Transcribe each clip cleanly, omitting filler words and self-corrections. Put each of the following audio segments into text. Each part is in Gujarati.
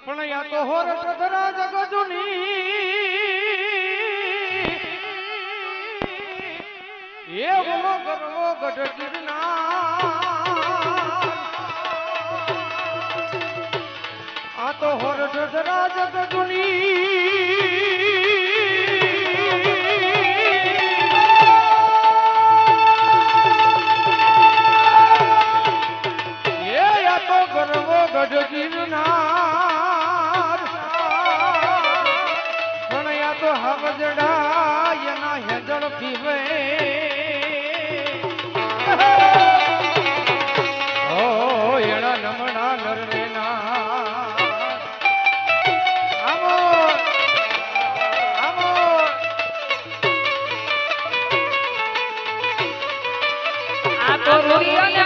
પણ યા તો હોરઠ ધરા જગજુની એ બોલો કરવો ગઢ ગિરનાર આ તો હોરઠ ધરા જગજુની ગઢ ગિરનાર પણ યા તો હવજડા એના હેજળ પીવે ઓ એના નમણા નરને ના આમો આમો આ તો રોરિયા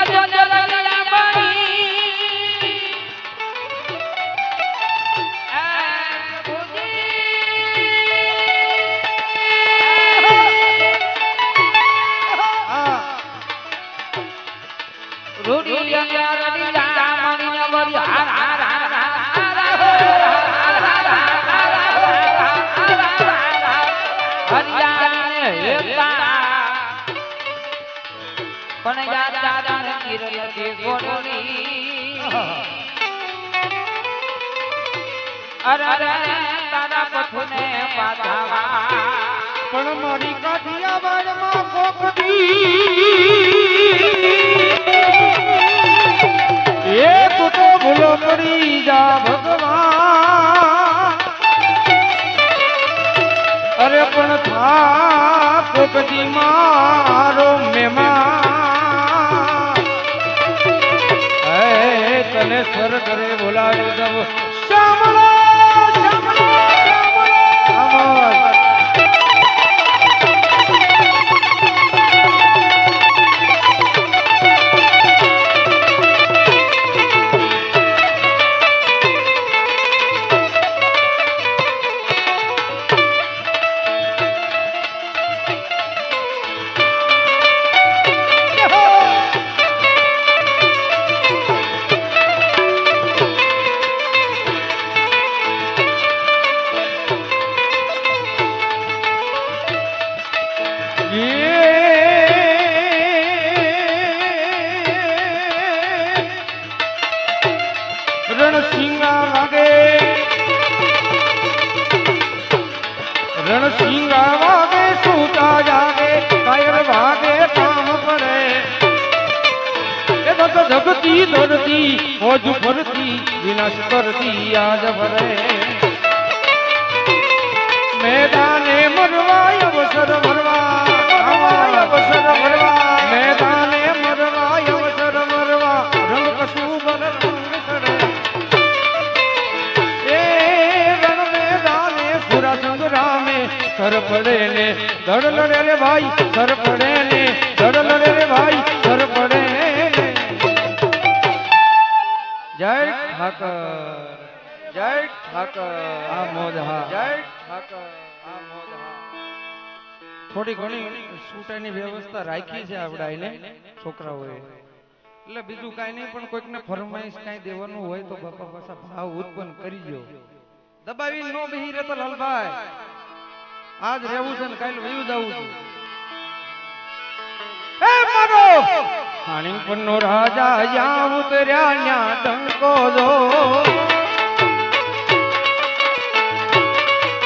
પણ યાદ દાદા કિરણ કે ગોડની અરે દાદા પથુને પાછાવા પણ મારી કાઠિયાવાડમાં કોકડી એ તો ભૂલો પડી જા ભગવાન અરે પણ થા કોકડી મારો મહેમાન તને સર કરે બોલાવ્યો જબ શ્યામળા રણસિંગા વાગે સૂતા જાગે કાયર વાગે કામ પડે એ તો જગતી ધરતી મોજ ફરતી વિનાશ કરતી આજ ભરે મેદાને મરવા અવસર ભરવા અવસર ભરવા મેદાને મરવા અવસર ભરવા રંગ કશું બર રંગ કરે એ રણ મેદાને સુરા સંગ્રામે સર પડે ને ધડ લડે રે ભાઈ સર પડે ને ધડ લડે રે ભાઈ સર પડે ને જય ઠાકર આ મોજ હા જય ઠાકર આ મોજ હા થોડી ઘણી છૂટાની વ્યવસ્થા રાખી છે આવડાઈને છોકરાઓએ એટલે બીજું કાંઈ નહીં પણ કોઈકને ફરમાઈશ કાંઈ દેવાનું હોય તો બાપા પાછા ભાવ ઉત્પન્ન કરી દો દબાવી નો બેહી રે તો લાલભાઈ આજ રહેવું છે ને કાલે વયું જવું છે એ મારો ખાણીપુરનો રાજા યા ઉતર્યા ન્યા ડંકો જો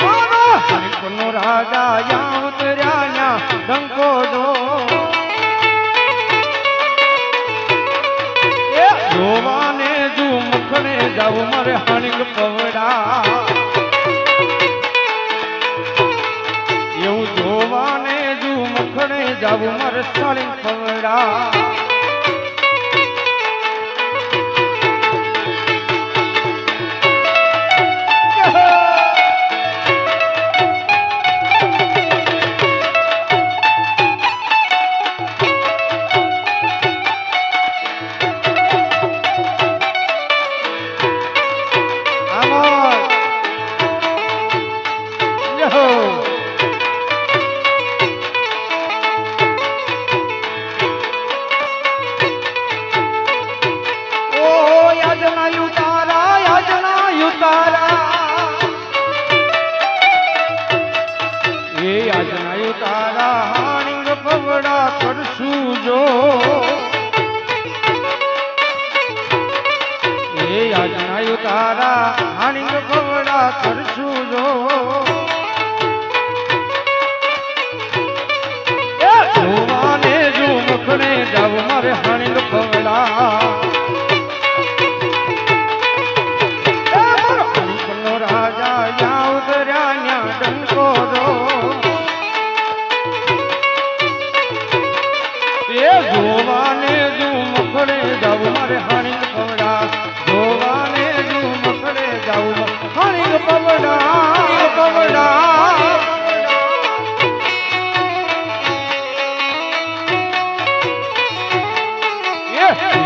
ખાણીપુરનો રાજા યા ઉતર્યા ન્યા ડંકો જો એ જોવાને જુ મુખને જાવ મારે હાણીક પવડા એવું જોવાને જુ મુખડે જાવું મારે સાળી પવડા તારા હાણી ખવડા કરશું જો જોવાને જો મખણે જાવ મારે હાણી ખવડા નો રાજા યા ઉતર્યા ન્યા ડંકો દો એ જોવાને જો મખડે જાવ મારે હાણી ખવડા જોવાને જો મખડે જાવ હાણી ખવડા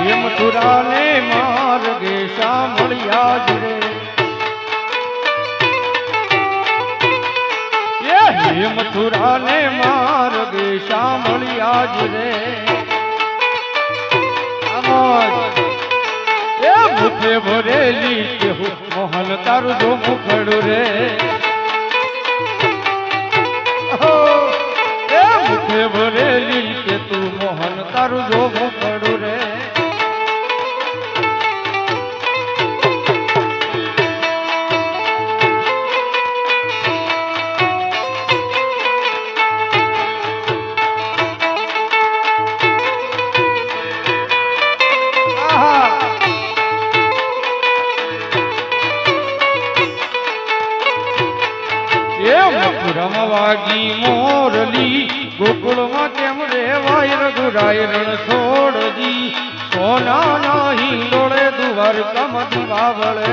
એ મથુરાને માર્ગે સાંભળ્યા જ રે હે મથુરાને માર્ગે સાંભળ્યા જ રે એ મુખે ભરેલી કે મોહન તારું જો મુખડું રે એ મુખે ભરેલી કે તું મોહન તારું જો મુખડું રે રમવાગી મોરલી ગોકુળમાં કેમ રેવાય રઘુરાય રણ છોડજી સોના નહીં ડોળે દ્વારકામાં દીવાવળે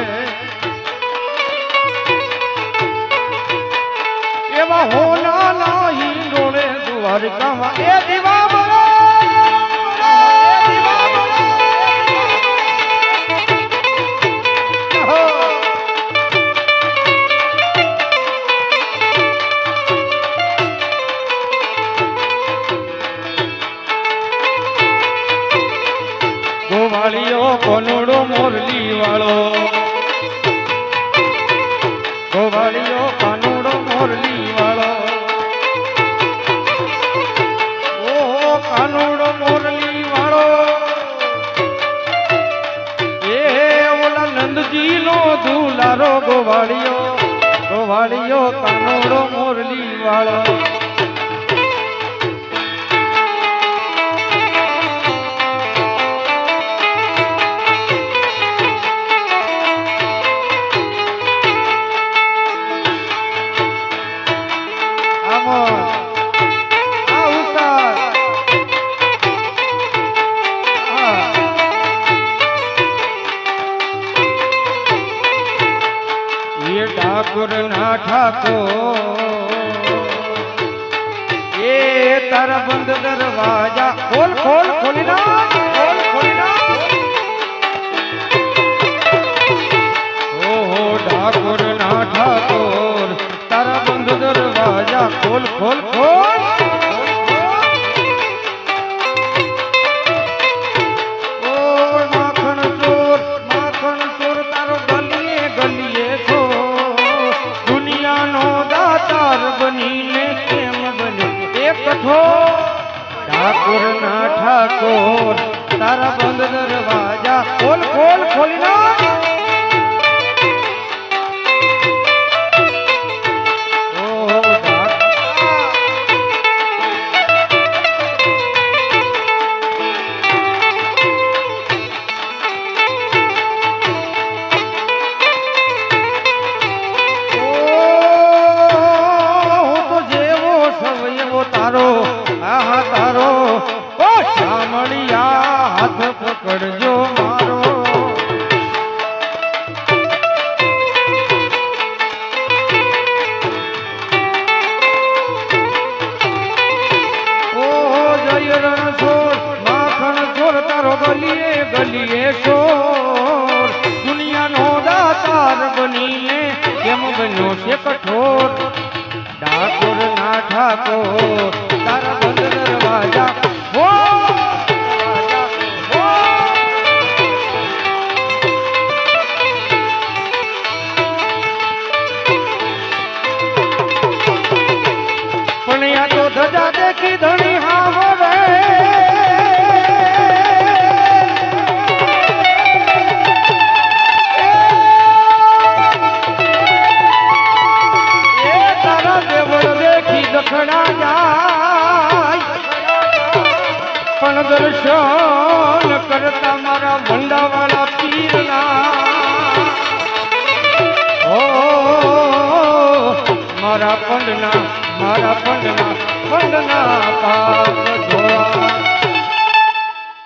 એવા હોના નહીં ડોળે દ્વારકામાં એ દીવાવળે ગોવાળિયો કોનુડો મોરલી વાળો ગોવાળિયો કાનુડો મોરલી વાળો ઓ કાનુડો મોરલી વાળો એ ઓલા નંદજી નો દુલારો ગોવાળિયો કાનુડો મોરલી વાળો ઠાકોર ના ઠાકોર એ તારા બંધ દરવાજા ખોલ ખોલ ખોલી ના ઓહો ઠાકોર ના ઠાકોર તારા બંધ દરવાજા ખોલ ખોલ ખોલ માખણ ચોર તારો ગલીએ ગલીએ છો દાતાર બનીને કેમ બન્યો એક કઠોર ઠાકોર ના ઠાકોર તારા બંધ દરવાજા ખોલ ખોલ ખોલી ના હાથ પકડજો મારો ઓ જય રણ છોડ માખણ છોડ તારો ગલીએ ગલીએ છોડ દુનિયાનો દાતાર બનીને કેમ બન્યો છે કઠોર ઠાકોર ના ઠાકોર તારા બંધ દરવાજા ધજા દેખી ધણી હાવરે રખડા જાય પણ દર્શન કરતા મારા ભંડાવાળા પીરના ઓ મારા પંડના પાપ ધોળા